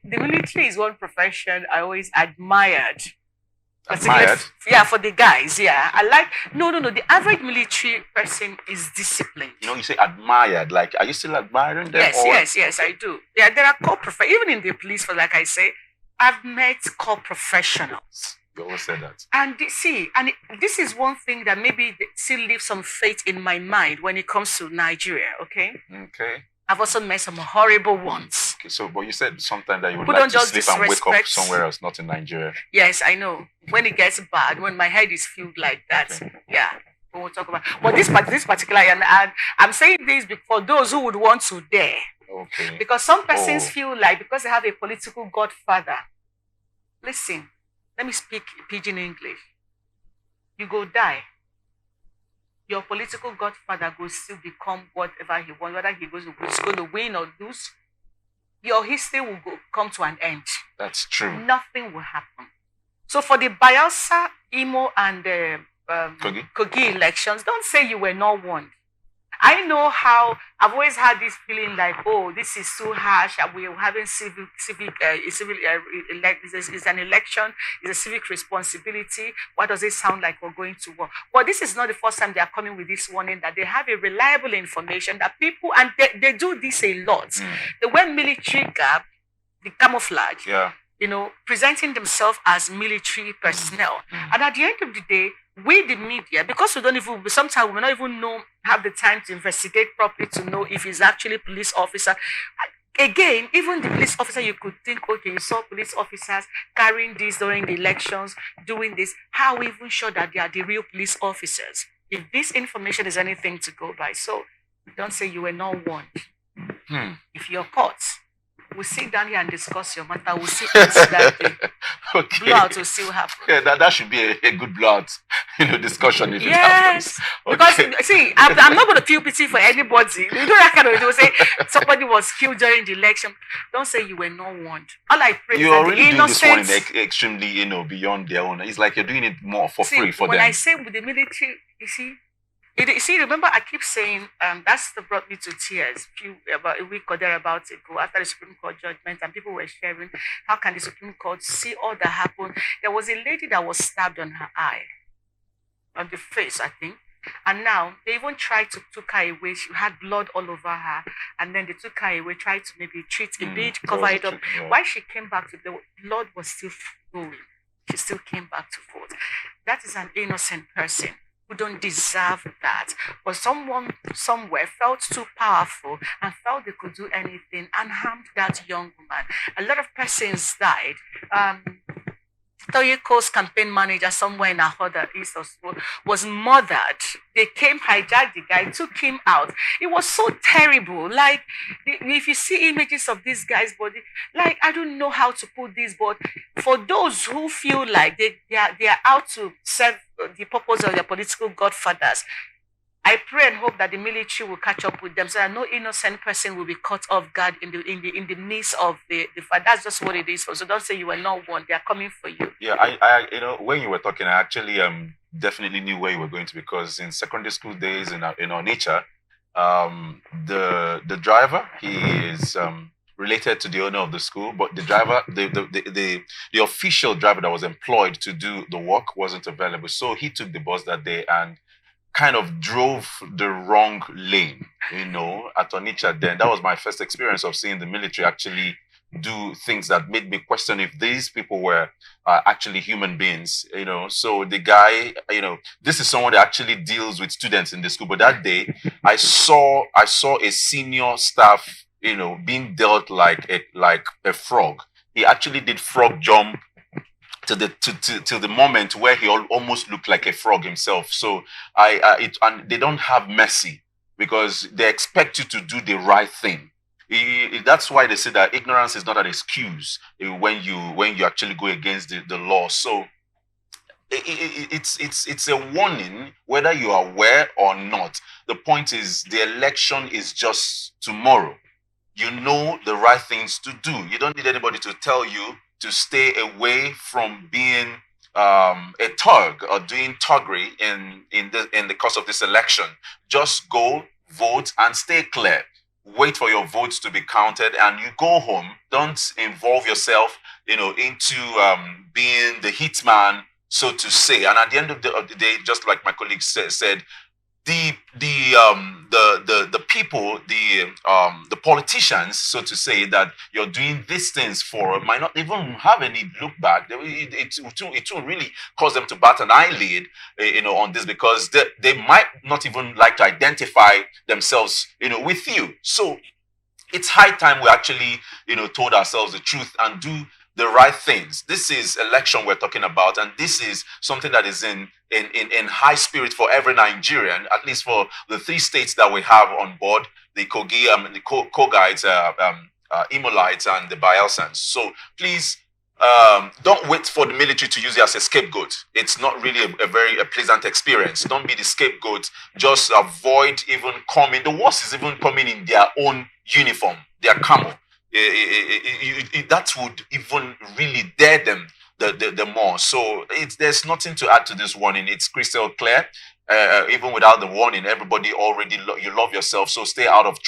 the military is one profession I always admired. Admired? Yeah, for the guys, yeah. I like, no. The average military person is disciplined. You say admired. Like, are you still admiring them? Yes, I do. Yeah, there are core even in the police, for like I say, I've met core professionals. You always say that. And this is one thing that maybe still leaves some faith in my mind when it comes to Nigeria, okay? Okay. I've also met some horrible ones. Okay, so, but you said sometimes that you would like to sleep and wake up somewhere else, not in Nigeria. Yes, I know. When it gets bad, when my head is filled like that, okay. Yeah, we will talk about. But this particular, and I'm saying this for those who would want to dare. Okay. Because some persons feel like because they have a political godfather. Listen, let me speak pidgin English. You go die. Your political godfather will still become whatever he wants, whether he's going to win or lose. Your history will come to an end. That's true. Nothing will happen. So for the Bayelsa, Imo, and Kogi elections, don't say you were not warned. I know how I've always had this feeling like, oh, this is so harsh. We're having it's an election, it's a civic responsibility. What does it sound like we're going to war? But this is not the first time they are coming with this warning that they have a reliable information that people, and they do this a lot. The way military gap, the camouflage, presenting themselves as military personnel. And at the end of the day, we, the media, because sometimes we not even have the time to investigate properly to know if he's actually police officer. Again, even the police officer, you could think, okay, you saw police officers carrying this during the elections, doing this. How are we even sure that they are the real police officers? If this information is anything to go by, so don't say you were not warned. If you're caught, we'll sit down here and discuss your matter. We'll see that day. Okay. Blowout will still happen. Yeah, that should be a good blowout, discussion if it happens. Okay. Because see, I'm not going to feel pity for anybody. You know that kind of. They will say somebody was killed during the election. Don't say you were not warned. All I pray you is already that the doing this one innocent, extremely, beyond their own. It's like you're doing it more for free for them. When I say with the military, you see, remember I keep saying that's what brought me to tears about a week or thereabouts ago after the Supreme Court judgment, and people were sharing how can the Supreme Court see all that happened. There was a lady that was stabbed on her eye, on the face, I think, and now they even tried to took her away. She had blood all over her, and then they took her away, tried to maybe treat a bit, cover it up. While she came back, the blood was still flowing. She still came back to court. That is an innocent person who don't deserve that. But someone somewhere felt too powerful and felt they could do anything and harmed that young woman. A lot of persons died. Toyoko's campaign manager somewhere in Ahoda East was murdered. They came, hijacked the guy, took him out. It was so terrible. Like, if you see images of this guy's body, like, I don't know how to put this, but for those who feel like they are out to serve the purpose of their political godfathers, I pray and hope that the military will catch up with them so that no innocent person will be caught off guard in the midst of the fight. That's just what it is. So don't say you were not warned. They are coming for you. Yeah, I when you were talking, I actually definitely knew where you were going to, because in secondary school days in our nature, the driver, he is related to the owner of the school, but the driver, the official driver that was employed to do the work wasn't available. So he took the bus that day and kind of drove the wrong lane, at Onitsha then. That was my first experience of seeing the military actually do things that made me question if these people were actually human beings, So the guy, this is someone that actually deals with students in the school. But that day, I saw a senior staff, being dealt like a frog. He actually did frog jump to the moment where he almost looked like a frog himself. So and they don't have mercy because they expect you to do the right thing. That's why they say that ignorance is not an excuse when you actually go against the law. So it's a warning whether you are aware or not. The point is the election is just tomorrow. You know the right things to do. You don't need anybody to tell you to stay away from being a thug or doing thuggery in the course of this election. Just go, vote, and stay clear. wait for your votes to be counted, and you go home. Don't involve yourself, into being the hitman, so to say. And at the end of the day, just like my colleague said, the people, the politicians, so to say, that you're doing these things for might not even have any look back. It will really cause them to bat an eyelid, on this, because they might not even like to identify themselves, with you. So it's high time we actually, told ourselves the truth and do the right things. This is election we're talking about, and this is something that is in high spirit for every Nigerian, at least for the 3 states that we have on board: the Kogi, the Kogites, Imolites, and the Bayelsans. So please, don't wait for the military to use it as a scapegoat. It's not really a very pleasant experience. Don't be the scapegoat. Just avoid even coming. The worst is even coming in their own uniform, their camo. That would even really dare them the more. So there's nothing to add to this warning. It's crystal clear. Even without the warning, everybody already you love yourself, so stay out of